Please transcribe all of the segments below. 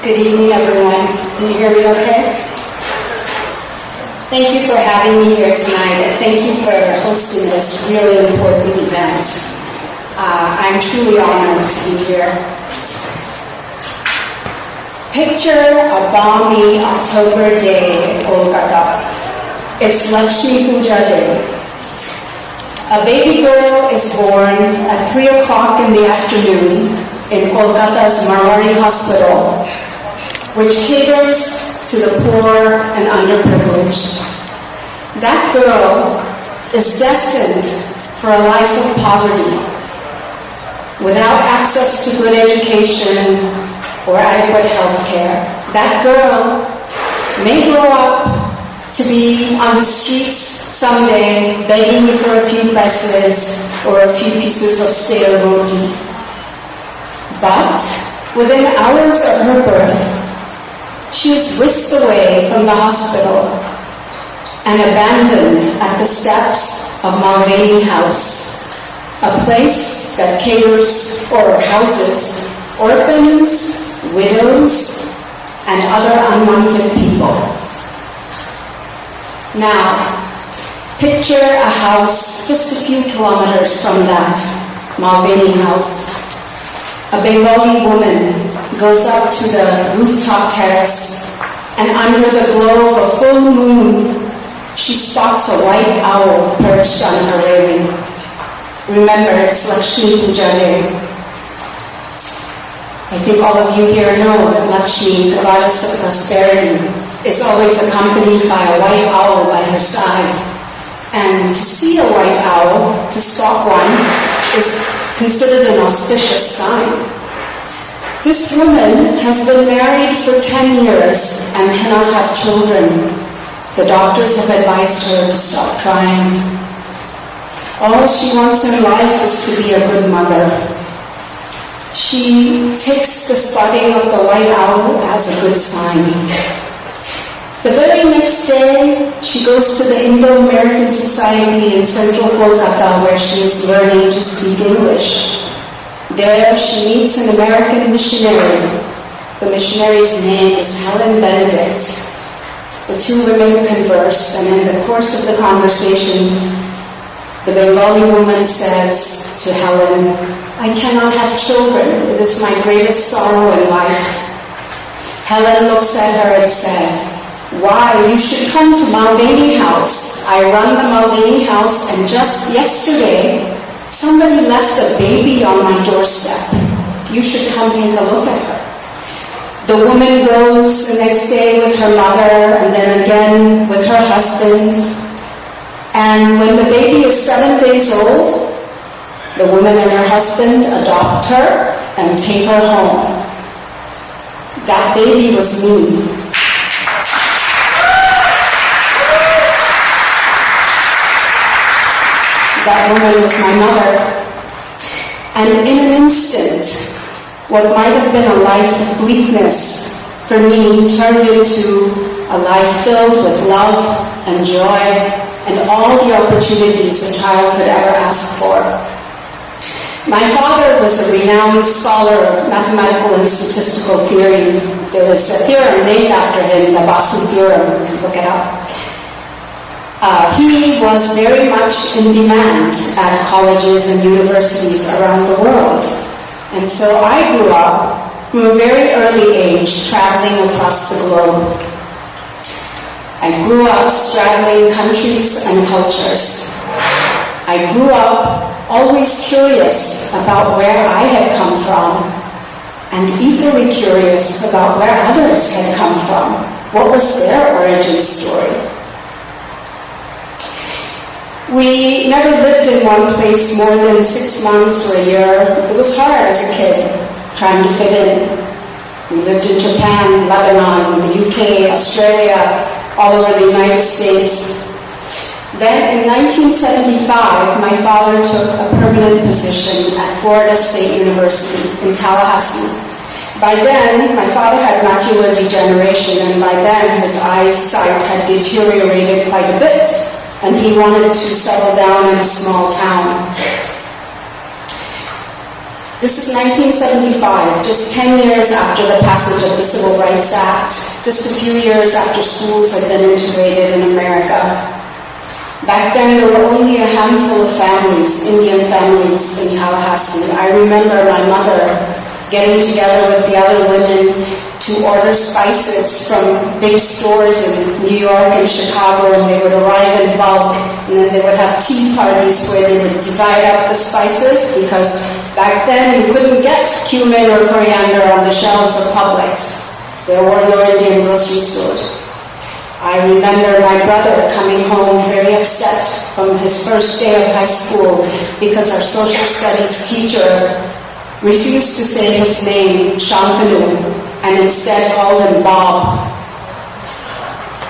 Good evening, everyone. Can you hear me okay? Thank you for having me here tonight, and thank you for hosting this really important event. I'm truly honored to be here. Picture a balmy October day in Kolkata. It's Lakshmi Puja Day. A baby girl is born at 3 o'clock in the afternoon in Kolkata's Mulvany Hospital, which caters to the poor and underprivileged. That girl is destined for a life of poverty, without access to good education or adequate health care. That girl may grow up to be on the streets someday, begging for a few pesos or a few pieces of stale roti. But within hours of her birth, she is whisked away from the hospital and abandoned at the steps of Mulvany House, a place that caters or houses orphans, widows, and other unwanted people. Now, picture a house just a few kilometers from that Mulvany House. A Bengali woman goes up to the rooftop terrace, and under the glow of a full moon, she spots a white owl perched on her railing. Remember, it's Lakshmi Puja Day. I think all of you here know that Lakshmi, the goddess of prosperity, is always accompanied by a white owl by her side. And to see a white owl, to stalk one, is considered an auspicious sign. This woman has been married for 10 years and cannot have children. The doctors have advised her to stop trying. All she wants in life is to be a good mother. She takes the spotting of the white owl as a good sign. The very next day, she goes to the Indo-American Society in central Kolkata, where she is learning to speak English. There, she meets an American missionary. The missionary's name is Helen Benedict. The two women converse, and in the course of the conversation, the Bengali woman says to Helen, "I cannot have children. It is my greatest sorrow in life." Helen looks at her and says, "Why, you should come to Mulvany House. I run the Mulvany House, and just yesterday, somebody left a baby on my doorstep. You should come take a look at her." The woman goes the next day with her mother, and then again with her husband. And when the baby is 7 days old, the woman and her husband adopt her and take her home. That baby was me. That woman was my mother. And in an instant, what might have been a life of bleakness for me turned into a life filled with love and joy and all the opportunities a child could ever ask for. My father was a renowned scholar of mathematical and statistical theory. There is a theorem named after him, the Basu Theorem. You can look it up. He was very much in demand at colleges and universities around the world. And so I grew up from a very early age traveling across the globe. I grew up straddling countries and cultures. I grew up always curious about where I had come from, and equally curious about where others had come from. What was their origin story? We never lived in one place more than 6 months or a year. It was hard as a kid, trying to fit in. We lived in Japan, Lebanon, the UK, Australia, all over the United States. Then in 1975, my father took a permanent position at Florida State University in Tallahassee. By then, my father had macular degeneration, and by then his eyesight had deteriorated quite a bit, and he wanted to settle down in a small town. This is 1975, just 10 years after the passage of the Civil Rights Act, just a few years after schools had been integrated in America. Back then, there were only a handful of families, Indian families in Tallahassee. I remember my mother getting together with the other women to order spices from big stores in New York and Chicago, and they would arrive in bulk, and then they would have tea parties where they would divide up the spices, because back then you couldn't get cumin or coriander on the shelves of Publix. There were no Indian grocery stores. I remember my brother coming home very upset from his first day of high school because our social studies teacher refused to say his name, Shantanu, and instead called him Bob.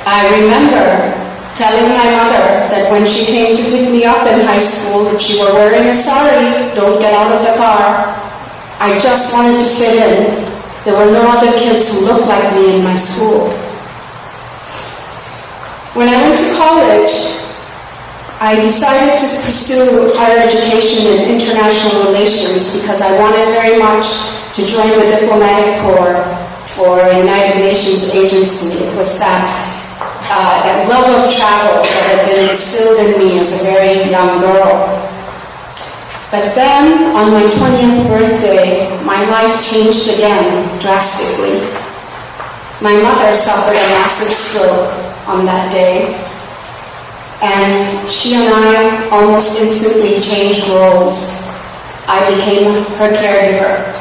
I remember telling my mother that when she came to pick me up in high school, if she were wearing a sari, don't get out of the car. I just wanted to fit in. There were no other kids who looked like me in my school. When I went to college, I decided to pursue higher education in international relations because I wanted very much to join the diplomatic corps or a United Nations agency. It was that love of travel that had been instilled in me as a very young girl. But then, on my 20th birthday, my life changed again drastically. My mother suffered a massive stroke on that day, and she and I almost instantly changed roles. I became her caregiver.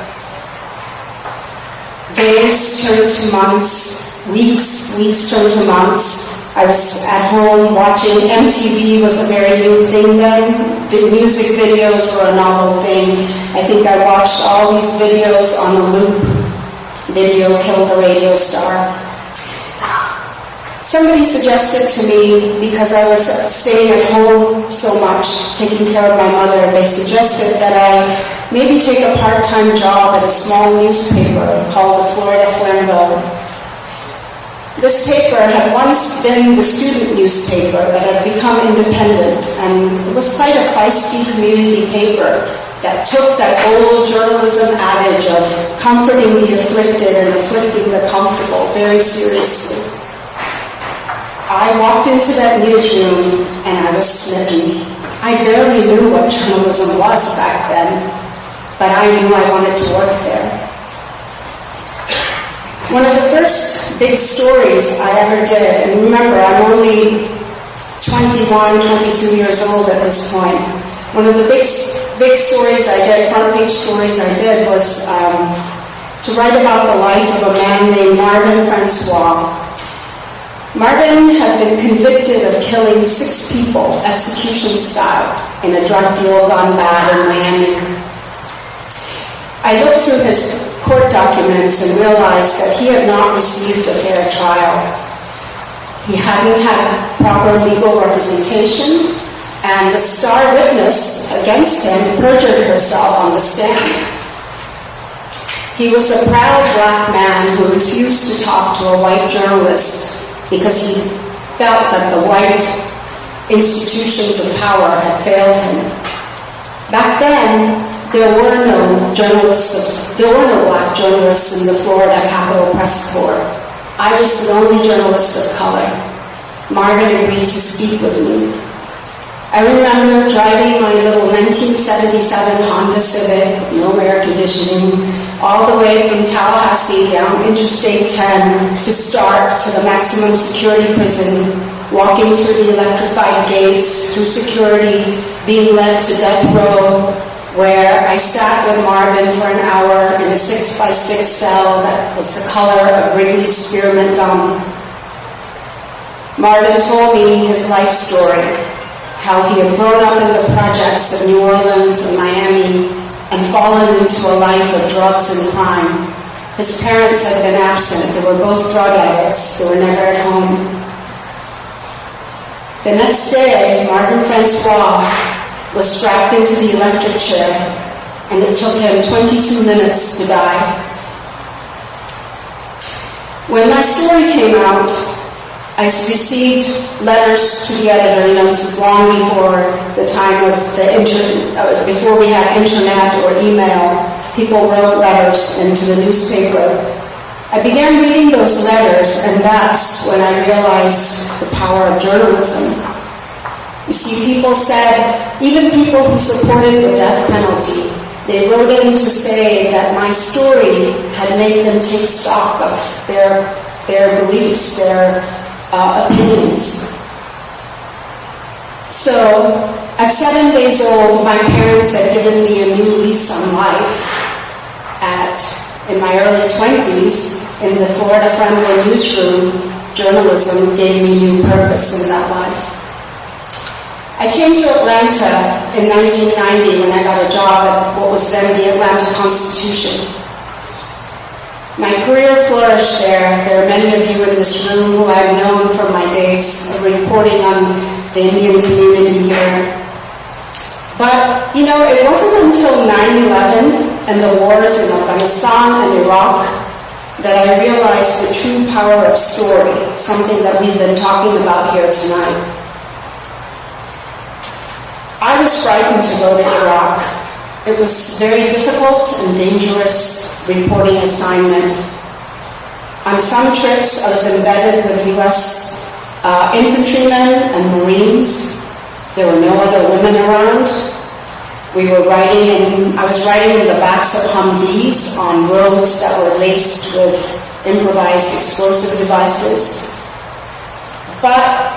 Days turned to months, weeks turned to months. I was at home watching MTV was a very new thing then. The music videos were a novel thing. I think I watched all these videos on a loop. Video killed the radio star. Somebody suggested to me, because I was staying at home so much, taking care of my mother, they suggested that I maybe take a part-time job at a small newspaper called the Florida Flambeau. This paper had once been the student newspaper that had become independent, and it was quite a feisty community paper that took that old journalism adage of comforting the afflicted and afflicting the comfortable very seriously. I walked into that newsroom and I was smitten. I barely knew what journalism was back then, but I knew I wanted to work there. One of the first big stories I ever did, and remember, I'm only 21, 22 years old at this point. One of the big stories I did, front page stories I did, was to write about the life of a man named Marvin Francois. Marvin had been convicted of killing 6 people, execution style, in a drug deal gone bad in Miami. I looked through his court documents and realized that he had not received a fair trial. He hadn't had proper legal representation, and the star witness against him perjured herself on the stand. He was a proud black man who refused to talk to a white journalist because he felt that the white institutions of power had failed him. Back then, there were no black journalists in the Florida Capitol Press Corps. I was the only journalist of color. Marvin agreed to speak with me. I remember driving my little 1977 Honda Civic, no air conditioning, all the way from Tallahassee down Interstate 10 to Stark to the maximum security prison, walking through the electrified gates, through security, being led to death row, where I sat with Marvin for an hour in a 6x6 cell that was the color of Wrigley's spearmint gum. Marvin told me his life story, how he had grown up in the projects of New Orleans and Miami and fallen into a life of drugs and crime. His parents had been absent. They were both drug addicts. They were never at home. The next day, Marvin Francois was strapped into the electric chair, and it took him 22 minutes to die. When my story came out, I received letters to the editor. This is long before the time of the before we had internet or email. people wrote letters into the newspaper. I began reading those letters, and that's when I realized the power of journalism. You see, people said, even people who supported the death penalty, they wrote in to say that my story had made them take stock of their beliefs, their opinions. So, at 7 days old, my parents had given me a new lease on life. In my early 20s, in the Florida Friendly newsroom, journalism gave me new purpose in that life. I came to Atlanta in 1990 when I got a job at what was then the Atlanta Constitution. My career flourished there. There are many of you in this room who I've known from my days of reporting on the Indian community here. But, you know, it wasn't until 9/11 and the wars in Afghanistan and Iraq that I realized the true power of story, something that we've been talking about here tonight. I was frightened to go to Iraq. It was very difficult and dangerous reporting assignment. On some trips, I was embedded with U.S. Infantrymen and Marines. There were no other women around. I was riding in the backs of Humvees on roads that were laced with improvised explosive devices. But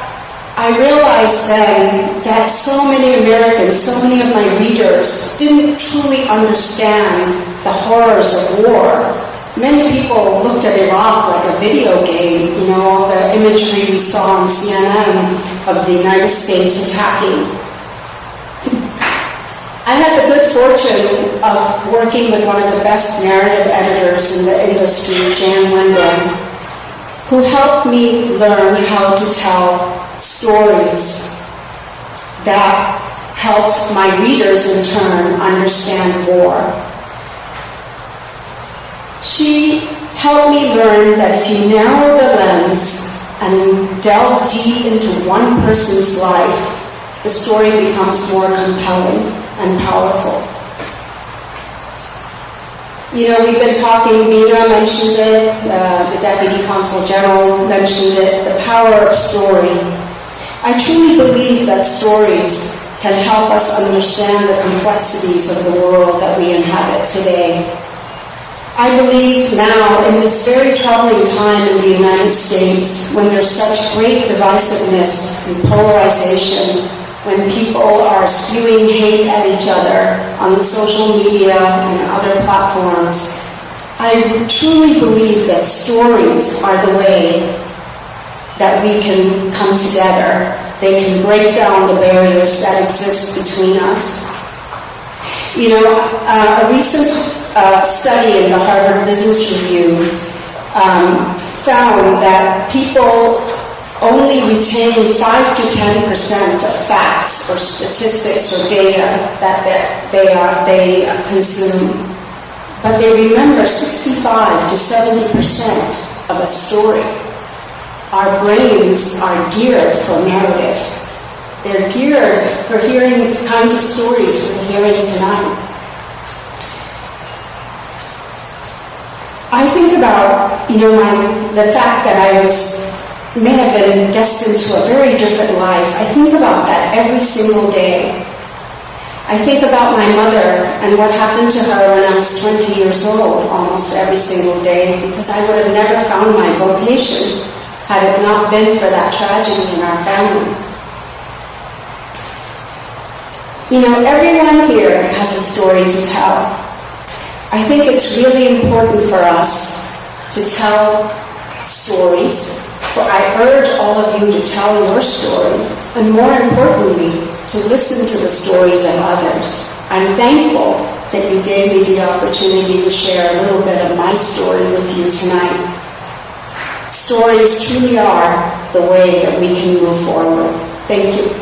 I realized then that so many Americans, so many of my readers didn't truly understand the horrors of war. Many people looked at Iraq like a video game, you know, all the imagery we saw on CNN of the United States attacking. I had the good fortune of working with one of the best narrative editors in the industry, Jan Windham, who helped me learn how to tell stories that helped my readers in turn understand war. She helped me learn that if you narrow the lens and delve deep into one person's life, the story becomes more compelling and powerful. You know, we've been talking, Mina mentioned it, the Deputy Consul General mentioned it, the power of story. I truly believe that stories can help us understand the complexities of the world that we inhabit today. I believe now, in this very troubling time in the United States, when there's such great divisiveness and polarization, when people are spewing hate at each other on social media and other platforms, I truly believe that stories are the way that we can come together. They can break down the barriers that exist between us. You know, a recent study in the Harvard Business Review found that people only retain 5 to 10% of facts or statistics or data that they consume, but they remember 65 to 70% of a story. Our brains are geared for narrative. They're geared for hearing the kinds of stories we're hearing tonight. I think about, you know, the fact that I may have been destined to a very different life. I think about that every single day. I think about my mother and what happened to her when I was 20 years old almost every single day, because I would have never found my vocation had it not been for that tragedy in our family. You know, everyone here has a story to tell. I think it's really important for us to tell stories. For I urge all of you to tell your stories, and more importantly, to listen to the stories of others. I'm thankful that you gave me the opportunity to share a little bit of my story with you tonight. Stories truly are the way that we can move forward. Thank you.